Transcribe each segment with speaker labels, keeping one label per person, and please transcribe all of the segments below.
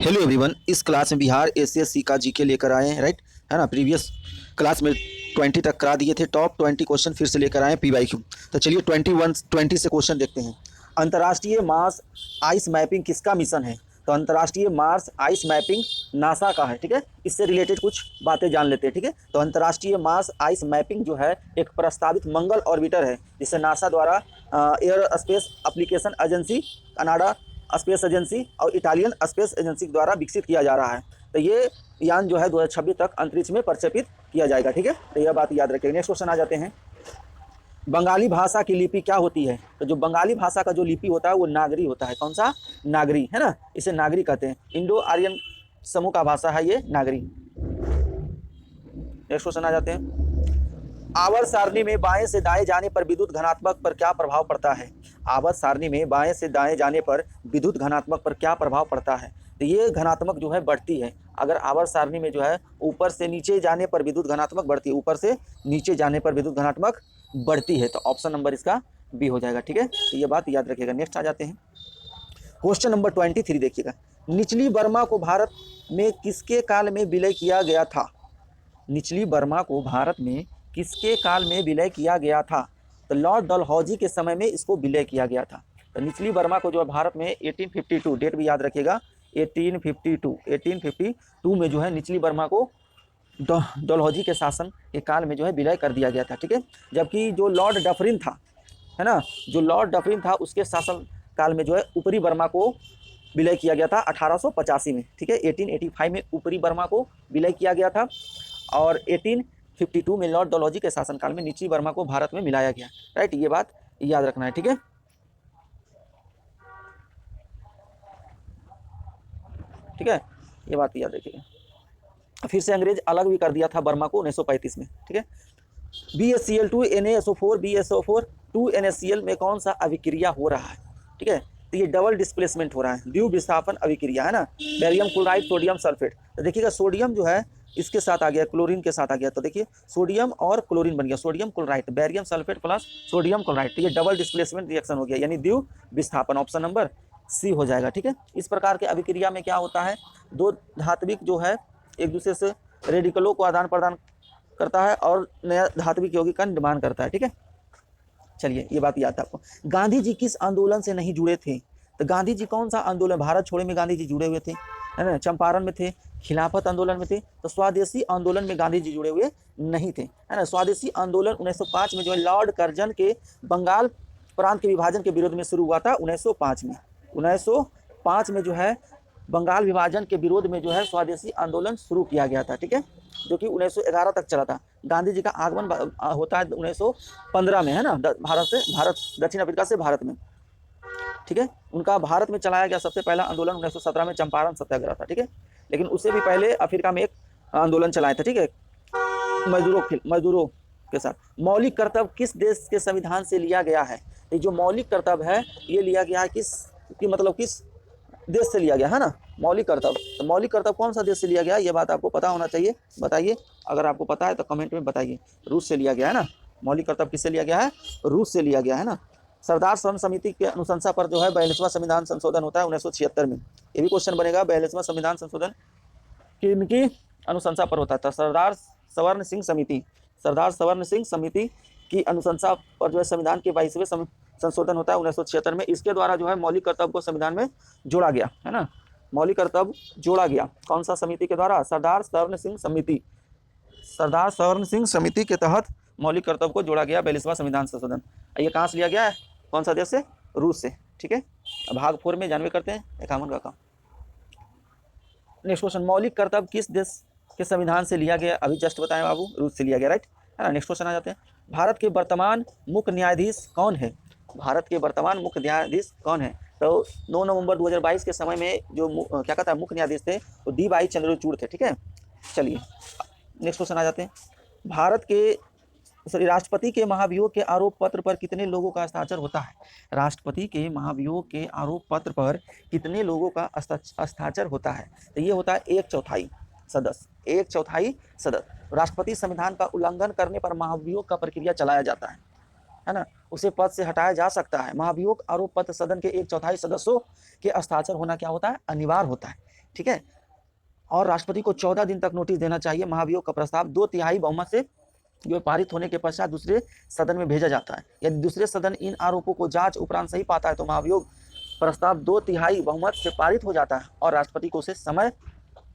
Speaker 1: Hello everyone. इस class में Bihar SSC का जीके लेकर आए हैं, राइट है ना। प्रीवियस क्लास में 20 तक करा दिए थे। टॉप 20 क्वेश्चन फिर से लेकर आए हैं पीवाईक्यू। तो चलिए 20 से क्वेश्चन देखते हैं। अंतर्राष्ट्रीय मार्स आइस मैपिंग किसका मिशन है? तो अंतर्राष्ट्रीय मार्स आइस मैपिंग नासा का है, ठीक है। इससे रिलेटेड कुछ बातें जान लेते हैं, ठीक है। तो अंतर्राष्ट्रीय मार्स आइस मैपिंग जो है एक प्रस्तावित मंगल ऑर्बिटर है जिसे नासा द्वारा air space application agency, Canada space agency और इटालियन स्पेस एजेंसी द्वारा विकसित किया जा रहा है। तो ये यान जो है 2026 तक अंतरिक्ष में प्रक्षेपित किया जाएगा, ठीक है। तो यह बात याद रखिए। नेक्स्ट क्वेश्चन आ जाते हैं। बंगाली भाषा की लिपि क्या होती है? तो जो बंगाली भाषा का जो लिपि होता है वो नागरी होता है। कौन सा? नागरी, है ना। इसे नागरी कहते हैं। इंडो आर्यन समूह का भाषा है ये नागरी। नेक्स्ट क्वेश्चन आ जाते हैं। आवर्त सारणी में बाएं से दाएं जाने पर विद्युत घनात्मक पर क्या प्रभाव पड़ता है? आवर्त सारणी में बाएं से दाएं जाने पर विद्युत घनात्मक पर क्या प्रभाव पड़ता है? तो ये घनात्मक जो है बढ़ती है। अगर आवर्त सारणी में जो है ऊपर से नीचे जाने पर विद्युत घनात्मक बढ़ती है, ऊपर से नीचे जाने पर विद्युत घनात्मक बढ़ती है। तो ऑप्शन नंबर इसका बी हो जाएगा, ठीक है। तो ये बात याद रखिएगा। नेक्स्ट आ जाते हैं। क्वेश्चन नंबर 23 देखिएगा। निचली बर्मा को भारत में किसके काल में विलय किया गया था? निचली बर्मा को भारत में किसके काल में विलय किया गया था? तो लॉर्ड डलहौजी के समय में इसको विलय किया गया था। तो निचली बर्मा को जो है भारत में 1852, डेट भी याद रखिएगा, 1852 में जो है निचली बर्मा को डलहौजी के शासन के काल में जो है विलय कर दिया गया था, ठीक है। जबकि जो लॉर्ड डफरिन था, है ना, जो लॉर्ड डफरिन था उसके शासन काल में जो है ऊपरी बर्मा को विलय किया गया था 1885 में, ठीक है। 1885 में ऊपरी बर्मा को विलय किया गया था और 1852 में लॉर्ड डलहौजी के शासनकाल में निचली बर्मा को भारत में मिलाया गया, राइट। ये बात याद रखना है, ठीक है। ठीक है, ये बात याद रखिएगा। फिर से अंग्रेज अलग भी कर दिया था बर्मा को 1935 में, ठीक है। BaCl2 NaSO4 BaSO4 2NaCl में कौन सा अभिक्रिया हो रहा है? ठीक है, तो ये डबल डिस्प्लेसमेंट हो रहा है, द्विव विस्थापन अभिक्रिया, है ना। Barium chloride sodium sulphate. तो देखिएगा सोडियम जो है इसके साथ आ गया, क्लोरीन के साथ आ गया। तो देखिए सोडियम और क्लोरीन बन गया, sodium chloride, barium sulphate plus sodium chloride. तो ये डबल डिस्प्लेसमेंट रिएक्शन हो गया, यानी द्विव विस्थापन। ऑप्शन नंबर सी हो जाएगा, ठीक है। इस प्रकार के अभिक्रिया में क्या होता है, दो धात्विक जो है एक दूसरे से रेडिकलों को आदान प्रदान करता है और नया धात्विक यौगिक का निर्माण करता है, ठीक है। चलिए ये बात याद है आपको। गांधी जी किस आंदोलन से नहीं जुड़े थे? तो गांधी जी कौन सा आंदोलन, भारत छोड़े में गांधी जी जुड़े हुए थे, है ना। चंपारण में थे, खिलाफत आंदोलन में थे। तो स्वदेशी आंदोलन में गांधी जी जुड़े हुए नहीं थे, है ना। स्वदेशी आंदोलन 1905 में जो है लॉर्ड कर्जन के बंगाल प्रांत के विभाजन के विरोध में शुरू हुआ था 1905 में। 1905 में जो है बंगाल विभाजन के विरोध में जो है स्वदेशी आंदोलन शुरू किया गया था, ठीक है, जो कि 1911 तक चला था। गांधी जी का आगमन होता है 1915 में, है ना, भारत दक्षिण अफ्रीका से भारत में, ठीक है। उनका भारत में चलाया गया सबसे पहला आंदोलन 1917 में चंपारण सत्याग्रह था, ठीक है। लेकिन उससे भी पहले अफ्रीका में एक आंदोलन चलाया था, ठीक है, मजदूरों के साथ। मौलिक कर्तव्य किस देश के संविधान से लिया गया है? ये जो मौलिक कर्तव्य है ये लिया गया है किस देश से लिया गया है ना, मौलिक कर्तव्य। तो मौलिक कर्तव्य कौन सा देश से लिया गया, ये बात आपको पता होना चाहिए, बताइए। अगर आपको पता है तो कमेंट में बताइए। रूस से लिया गया है ना, मौलिक कर्तव्य किससे लिया गया है? रूस से लिया गया है ना। सरदार सभा समिति के अनुशंसा पर जो है 42वां संविधान संशोधन होता है 1976 में। ये भी क्वेश्चन बनेगा, 42वां संविधान संशोधन किनकी अनुशंसा पर होता था? सरदार सवर्ण सिंह समिति की अनुशंसा पर जो है संविधान के 22वें संशोधन होता है 1976 में। इसके द्वारा जो है मौलिक कर्तव्य को संविधान में जोड़ा गया, है ना। मौलिक कर्तव्य जोड़ा गया कौन सा समिति के द्वारा? सरदार सवर्ण सिंह समिति के तहत मौलिक कर्तव्य को जोड़ा गया 42वां संविधान संशोधन। ये कहाँ से लिया गया है, कौन सा देश से? रूस से, ठीक है। भाग 4 में जानवे करते हैं 51 का काम। नेक्स्ट क्वेश्चन, मौलिक कर्तव्य किस देश के संविधान से लिया गया? अभी जस्ट बताएं बाबू, रूस से लिया गया, राइट, है ना। नेक्स्ट क्वेश्चन आ जाते हैं। भारत के वर्तमान मुख्य न्यायाधीश कौन है? भारत के वर्तमान मुख्य न्यायाधीश कौन है? तो 9 नवंबर 2022 के समय में जो क्या कहता है मुख्य न्यायाधीश थे वो DY चंद्रचूड़ थे, ठीक है। चलिए नेक्स्ट क्वेश्चन आ जाते हैं। राष्ट्रपति के महाभियोग के आरोप पत्र पर कितने लोगों का हस्ताक्षर होता है? राष्ट्रपति के महाभियोग के आरोप पत्र पर कितने लोगों का हस्ताक्षर होता है? तो ये होता है 1/4 सदस्य, 1/4 सदस्य। राष्ट्रपति संविधान का उल्लंघन करने पर महाभियोग का प्रक्रिया चलाया जाता है ना, उसे पद से हटाया जा सकता है। महाभियोग आरोप पत्र सदन के 1/4 सदस्यों के हस्ताक्षर होना क्या होता है? अनिवार्य होता है। ठीक है। और राष्ट्रपति को 14 दिन तक नोटिस देना चाहिए। महाभियोग का प्रस्ताव 2/3 बहुमत से जो पारित होने के पश्चात दूसरे सदन में भेजा जाता है। यदि दूसरे सदन इन आरोपों को जांच उपरांत सही पाता है तो महाभियोग प्रस्ताव 2/3 बहुमत से पारित हो जाता है और राष्ट्रपति को उसे समय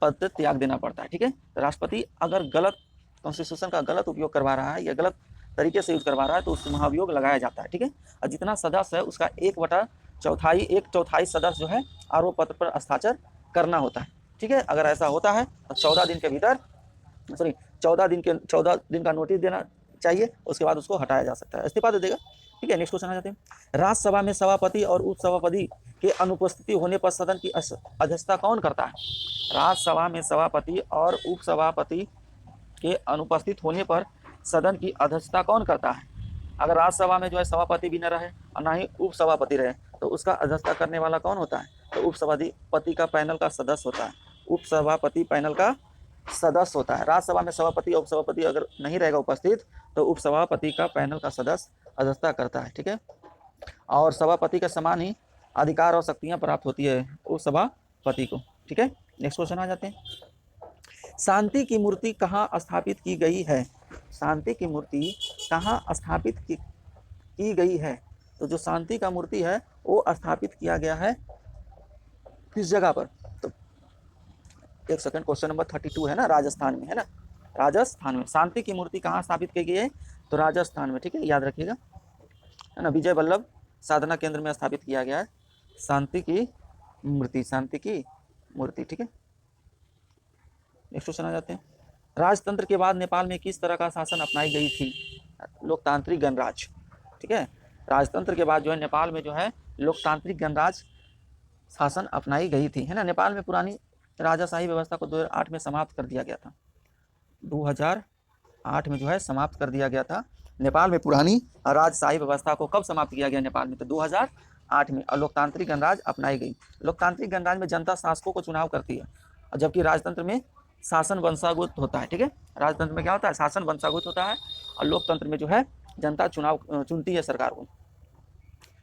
Speaker 1: पद त्याग देना पड़ता है। ठीक है, राष्ट्रपति अगर गलत कॉन्स्टिट्यूशन का गलत उपयोग करवा रहा है या गलत तरीके से यूज करवा रहा है तो उस महाभियोग लगाया जाता है। ठीक है, और जितना सदस्य है उसका 1/4 सदस्य जो है आरोप पत्र पर हस्ताक्षर करना होता है। ठीक है, अगर ऐसा होता है तो 14 दिन के भीतर 14 दिन का नोटिस देना चाहिए, उसके बाद उसको हटाया जा सकता है, इस्तीफा दे देगा। ठीक है, नेक्स्ट क्वेश्चन आ जाते हैं। राज्यसभा में सभापति और उपसभापति के अनुपस्थिति होने पर सदन की अध्यक्षता कौन करता है? राज्यसभा में सभापति और उपसभापति के अनुपस्थित होने पर सदन की अध्यक्षता कौन करता है? अगर राज्यसभा में जो है सभापति भी न रहे और ना ही उपसभापति रहे तो उसका अध्यक्षता करने वाला कौन होता है? तो उपसभापति का पैनल का सदस्य होता है। उपसभापति पैनल का सदस्य होता है। राज्यसभा में सभापति और उपसभापति अगर नहीं रहेगा उपस्थित तो उपसभापति का पैनल का सदस्य अध्यक्षता करता है। ठीक है, और सभापति के समान ही अधिकार और शक्तियां प्राप्त होती है उपसभापति को। ठीक है, नेक्स्ट क्वेश्चन आ जाते हैं। शांति की मूर्ति कहाँ स्थापित की गई है? शांति की मूर्ति कहाँ स्थापित की गई है? तो जो शांति का मूर्ति है वो स्थापित किया गया है किस जगह पर? तो एक सेकंड, क्वेश्चन नंबर 32 है ना, राजस्थान में है ना, राजस्थान में शांति की मूर्ति कहाँ स्थापित की गई है? तो राजस्थान में। ठीक है, याद रखिएगा, है ना, विजय वल्लभ साधना केंद्र में स्थापित किया गया है शांति की मूर्ति, शांति की मूर्ति। ठीक है, नेक्स्ट क्वेश्चन आ जाते हैं। राजतंत्र के बाद नेपाल में किस तरह का शासन अपनाई गई थी? लोकतांत्रिक गणराज्य। ठीक है, राजतंत्र के बाद जो है नेपाल में जो है लोकतांत्रिक गणराज्य शासन अपनाई गई थी, है ना। नेपाल में पुरानी राजाशाही व्यवस्था को 2008 में समाप्त कर दिया गया था। 2008 में जो है समाप्त कर दिया गया था नेपाल में पुरानी राजशाही व्यवस्था को। कब समाप्त किया गया नेपाल में? तो 2008 में। और लोकतांत्रिक गणराज्य अपनाई गई। लोकतांत्रिक गणराज्य में जनता शासकों को चुनाव करती है, जबकि राजतंत्र में शासन वंशागत होता है। ठीक है, राजतंत्र में क्या होता है? शासन वंशागत होता है और लोकतंत्र में जो है जनता चुनाव चुनती है सरकार को।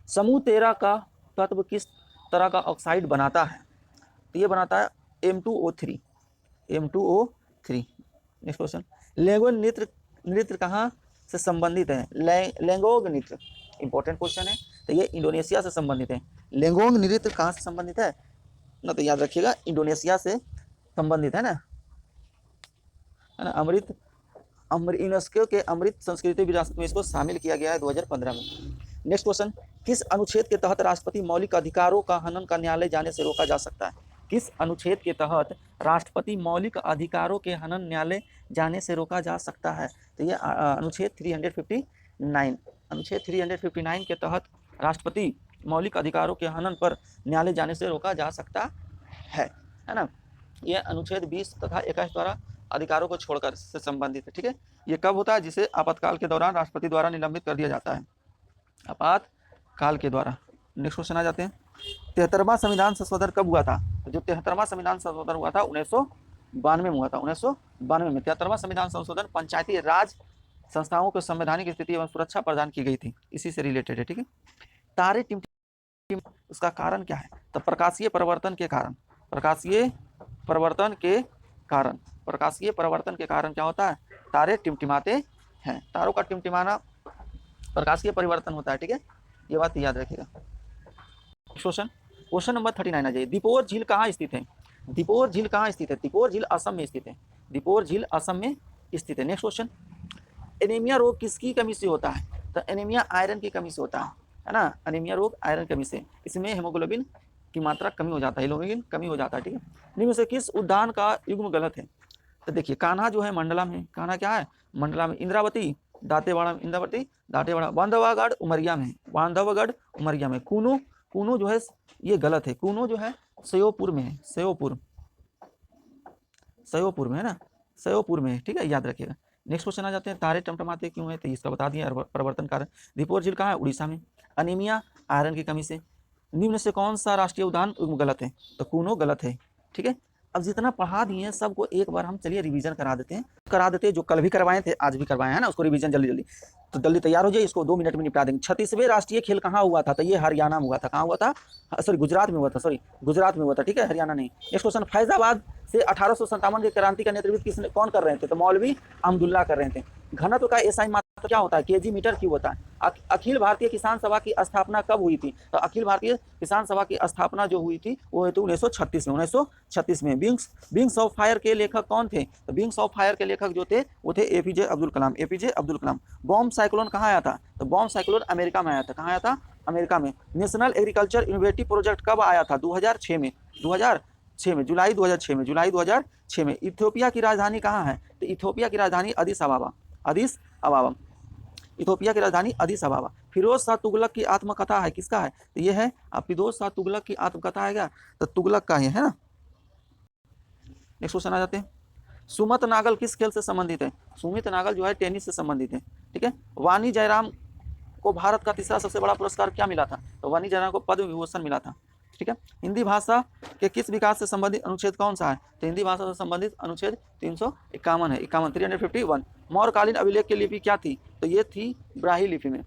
Speaker 1: समूह 13 का तत्व किस तरह का ऑक्साइड बनाता है? तो ये बनाता है M2O3। M2O3। नेक्स्ट क्वेश्चन, लेंगोग नृत्य कहाँ से संबंधित है? लेंगोग नृत्य इंपॉर्टेंट क्वेश्चन है, तो ये इंडोनेशिया से संबंधित है। लेंगोग नृत्य कहाँ से संबंधित है ना? तो याद रखिएगा, इंडोनेशिया से संबंधित है ना, है ना। यूनेस्को के अमृत संस्कृति विरासत में इसको शामिल किया गया है 2015 में। नेक्स्ट क्वेश्चन, किस अनुच्छेद के तहत राष्ट्रपति मौलिक अधिकारों का हनन का न्यायालय जाने से रोका जा सकता है? किस अनुच्छेद के तहत राष्ट्रपति मौलिक अधिकारों के हनन न्यायालय जाने से रोका जा सकता है? तो ये अनुच्छेद 359। अनुच्छेद 359 के तहत राष्ट्रपति मौलिक अधिकारों के हनन पर न्यायालय जाने से रोका जा सकता है ना। यह अनुच्छेद 20 तथा 21 द्वारा अधिकारों को छोड़कर से संबंधित है। ठीक है, ये कब होता है? जिसे आपातकाल के दौरान राष्ट्रपति द्वारा निलंबित कर दिया जाता है, आपातकाल के द्वारा। नेक्स्ट क्वेश्चन आ जाते हैं। 73वां संविधान संशोधन कब हुआ था? तो जो 73वां संविधान संशोधन हुआ था 1992 में हुआ था। 1992 में 73वां संविधान संशोधन पंचायती राज संस्थाओं को संवैधानिक स्थिति एवं सुरक्षा प्रदान की गई थी, इसी से रिलेटेड है। ठीक है, तारे टिमटिम उसका कारण क्या है? तो प्रकाशीय परिवर्तन के कारण। प्रकाशीय परिवर्तन के कारण क्या होता है? तारे टिमटिमाते हैं। तारों का टिमटिमाना प्रकाशीय परिवर्तन होता है। ठीक है, ये बात याद रखिएगा। क्वेश्चन नंबर 39 आ जाइए। दीपोर झील कहाँ स्थित है? दीपोर झील कहाँ स्थित है? दीपोर झील असम में स्थित है। दीपोर झील असम में स्थित है। नेक्स्ट क्वेश्चन, एनीमिया रोग किसकी कमी से होता है? तो एनीमिया आयरन की कमी से होता है ना। एनीमिया रोग आयरन कमी से, इसमें हेमोग्लोबिन की मात्रा कमी हो जाता है, हीमोग्लोबिन कमी हो जाता है। ठीक है, निम्न में से किस उद्यान का युग्म गलत है? तो देखिए, कान्हा जो है मंडला में, कान्हा क्या है? मंडला में। इंद्रावती दांतेवाड़ा में, इंद्रावती दांतेवाड़ा। बांधवगढ़ उमरिया में, बांधवगढ़ उमरिया में। कूनो जो है ये गलत है। कूनो जो है श्योपुर में है, श्योपुर में है ना, श्योपुर में है। ठीक है, याद रखिएगा। नेक्स्ट क्वेश्चन आ जाते हैं। तारे टमटमाते क्यों है? तो इसका बता दिया, परिवर्तन कारण। दीपोर झील कहाँ है? उड़ीसा में। अनीमिया आयरन की कमी से। निम्न से कौन सा राष्ट्रीय उद्यान गलत है? तो कूनो गलत है। ठीक है, अब जितना पढ़ा दिए हैं सबको एक बार हम चलिए रिवीजन करा देते हैं जो कल भी करवाए थे आज भी करवाए हैं ना, उसको रिवीजन जल्दी जल्दी, तो जल्दी तैयार हो जाइए, इसको 2 मिनट में निपटा देंगे। 36वें राष्ट्रीय खेल कहाँ हुआ था? तो ये हरियाणा में हुआ था। कहाँ हुआ था? सॉरी गुजरात में हुआ था, गुजरात में हुआ था, ठीक है, हरियाणा नहीं। नेक्स्ट क्वेश्चन, फैजाबाद से 1857 के क्रांति का नेतृत्व किसने कौन कर रहे थे? तो मौलवी अहमदुल्ला कर रहे थे। घनत्व का एसआई मात्रा क्या होता है? केजी मीटर क्यूब होता है। अखिल भारतीय किसान सभा की स्थापना कब हुई थी? तो अखिल भारतीय किसान सभा की स्थापना जो हुई थी वो हुई थी 1936 में। विंग्स ऑफ फायर के लेखक कौन थे? तो विंग्स ऑफ फायर के लेखक जो थे वो थे APJ Abdul Kalam. Bomb cyclone कहाँ आया था? तो बॉम्ब साइक्लोन अमेरिका में आया था। कहाँ आया था? अमेरिका में। नेशनल एग्रीकल्चर इनोवेटिव प्रोजेक्ट कब आया था? 2006 में, जुलाई 2006 में। इथियोपिया की राजधानी कहाँ है? तो इथियोपिया की राजधानी अदिस अबाबा। इथियोपिया की राजधानी अदिस अबाबा। फिरोज शाह तुगलक की आत्मकथा है, किसका है? तो ये है फिरोज शाह तुगलक की आत्मकथा है क्या? तो तुगलक का है ना। नेक्स्ट क्वेश्चन आ जाते हैं। सुमित नागल किस खेल से संबंधित है? सुमित नागल जो है टेनिस से संबंधित है, ठीक है। वानी जयराम को भारत का तीसरा सबसे बड़ा पुरस्कार क्या मिला था? तो वानी जयराम को पद्म विभूषण मिला था, ठीक है। हिंदी भाषा के किस विकास से संबंधित अनुच्छेद कौन सा है? तो हिंदी भाषा से संबंधित अनुच्छेद 351 है, 351। मौर्यकालीन अभिलेख की लिपि क्या थी? तो ये थी ब्राही लिपि में।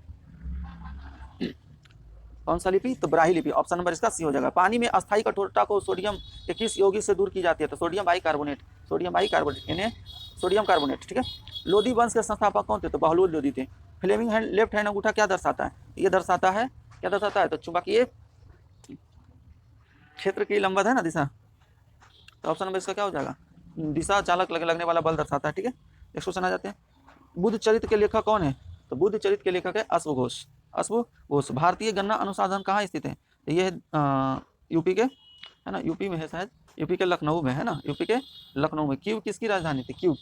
Speaker 1: कौन सा लिपि? तो ब्राही लिपि। ऑप्शन नंबर इसका सी हो जाएगा। पानी में अस्थायी कठोरता को सोडियम के किस यौगिक से दूर की जाती है? तो सोडियम बाइकार्बोनेट यानी सोडियम कार्बोनेट, ठीक है। लोधी वंश के संस्थापक कौन थे? तो बहलोल लोधी थे। फ्लेमिंग हैंड लेफ्ट हैंड अंगूठा क्या दर्शाता है? ये दर्शाता है तो चुंबकीय क्षेत्र की लंबवत है ना दिशा, तो ऑप्शन नंबर इसका क्या हो जाएगा? दिशा चालक लगने वाला बल दर्शाता है, ठीक है। नेक्स्ट क्वेश्चन आ जाते हैं। बुद्ध चरित्र के लेखक कौन है? तो बुद्ध चरित्र के लेखक है अश्वघोष। भारतीय गन्ना अनुसंधान कहाँ स्थित है? तो ये यूपी के है ना, यूपी में है शायद, यूपी के लखनऊ में है ना, यूपी के लखनऊ में। क्यूब किसकी राजधानी थी? तो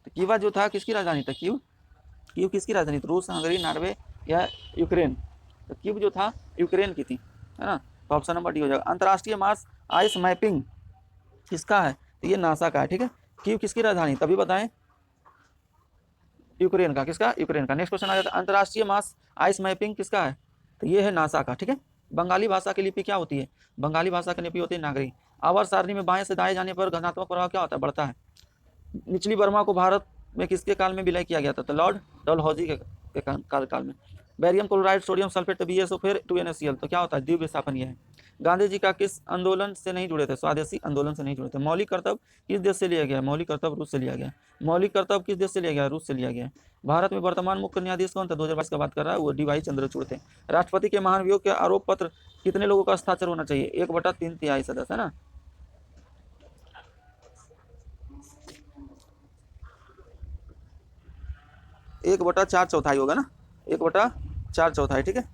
Speaker 1: क्यूबा जो था किसकी राजधानी था? क्यूब किसकी राजधानी थी? रूस, हंगरी, नॉर्वे या यूक्रेन? तो क्यूब जो था यूक्रेन की थी, है ना। तो ऑप्शन नंबर डी हो जाएगा। अंतर्राष्ट्रीय मार्स आइस मैपिंग किसका है? तो ये नासा का है, ठीक है। कीव किसकी राजधानी? तभी बताएं। यूक्रेन का। किसका? यूक्रेन का। नेक्स्ट क्वेश्चन आ जाता है। अंतर्राष्ट्रीय मार्स आइस मैपिंग किसका है? तो ये है नासा का, ठीक है। बंगाली भाषा की लिपि क्या होती है? बंगाली भाषा की लिपि होती है नागरी। आवर्त सारणी में बाएं से दाएं जाने पर घनात्मक प्रभाव क्या होता है? बढ़ता है। निचली बर्मा को भारत में किसके काल में विलय किया गया था? तो लॉर्ड डलहौजी के काल में। Barium chloride, sodium sulphate, BeSO फिर 2NaCl, तो क्या होता है? द्वीप विस्थापन। यह है। गांधी जी का किस आंदोलन से नहीं जुड़े थे? स्वदेशी आंदोलन से नहीं जुड़े थे। मौलिक कर्तव्य किस देश से लिया गया? मौलिक कर्तव्य रूस से लिया गया। मौलिक कर्तव्य किस देश से लिया गया? रूस से लिया गया। भारत में वर्तमान मुख्य न्यायाधीश कौन था? 2022 का बात कर रहा है वो DY चंद्रचूड़ थे। राष्ट्रपति के महान वियोग के आरोप पत्र कितने लोगों का हस्ताक्षर होना चाहिए? 1/3 सदस्य, है ना। 1/4 होगा ना, 1/4, ठीक है।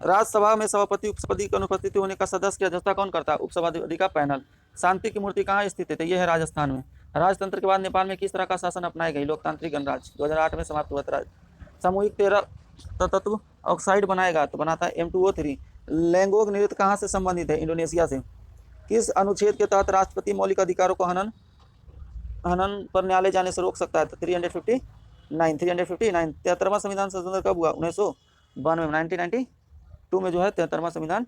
Speaker 1: राज्यसभा में सभापति उपसभापति की अनुपस्थिति होने का सदस्य की अध्यक्षता कौन करता है? उपसभापति का पैनल। शांति की मूर्ति कहाँ स्थित है? तो ये है राजस्थान में। राजतंत्र के बाद नेपाल में किस तरह का शासन अपनाई गई? लोकतांत्रिक गणराज्य। 2008 में समाप्त हुआ था। सामूहिक 13 तत्व ऑक्साइड बनाएगा तो बनाता है M2O3। लैंगोग नृत्य कहाँ से संबंधित है? इंडोनेशिया से। किस अनुच्छेद के तहत राष्ट्रपति मौलिक अधिकारों को हनन पर न्यायालय जाने से रोक सकता है? तो 359। 73वां संविधान संशोधन कब हुआ? 1992 में, 1992 में जो है 73वां संविधान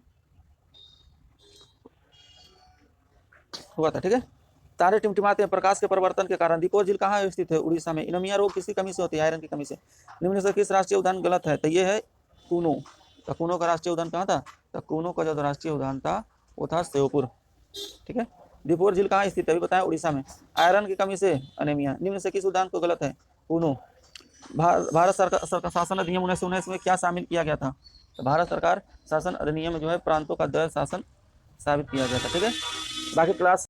Speaker 1: हुआ था, ठीक है। तारे टिमटिमाते हैं प्रकाश के परिवर्तन के कारण। दीपोर झील कहाँ स्थित है? उड़ीसा में। इनमिया रोग किसकी कमी से होती है? आयरन की कमी से। निम्न से किस राष्ट्रीय उद्यान गलत है? तो ये है कूनो। तो कूनो का राष्ट्रीय उद्यान कहाँ था? तो कूनो का जो राष्ट्रीय उद्यान था वो था श्योपुर, ठीक है। दीपोर झील कहाँ स्थित है? अभी बताया, उड़ीसा में। आयरन की कमी से अनेमिया। निम्न से किस उद्यान को गलत है? कूनो। भारत सरकार शासन अधिनियम 1919 में क्या शामिल किया गया था? तो भारत सरकार शासन अधिनियम में जो है प्रांतों का द्वैध शासन साबित किया गया था, ठीक है। बाकी क्लास